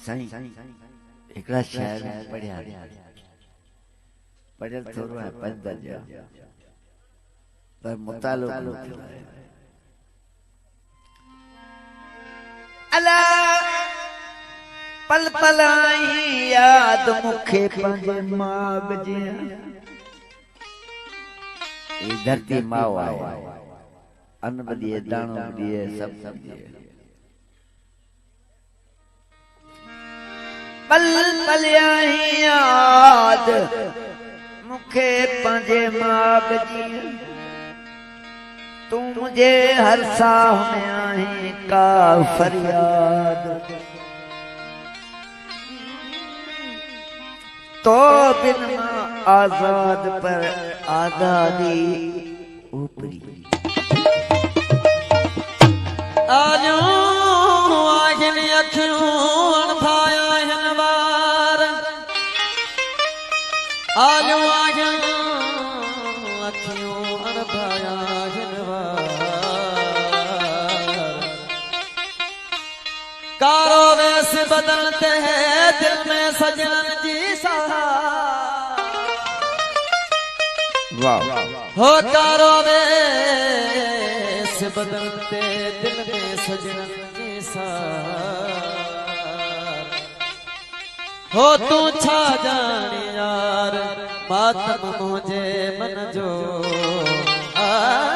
साईं एकड़ा शायर पढ़िया पढ़ियल थोरो है पंज दर्जा पर मुतालो अला पल पल आई याद मुखे पंजे मां बजिया ये धरती माँ आया अन्न बदिए दाणो बदिए सब दिए पल पल आई याद मुखे पंजे मां बजिया तू मुझे हर साह में आई का फरियाद तो बिन आजाद पर आजादी ऊपरी आजो आहिन अखियों अणभाया हिनवार आजो आहिन अखियों अणभाया हिनवार कारो वेस बदलते हैं दिल में सजन जी वाह हो कारो वेस बदलते दिल में सजन जी सार हो तू छा जानी यार मातम मुझे मन जो आ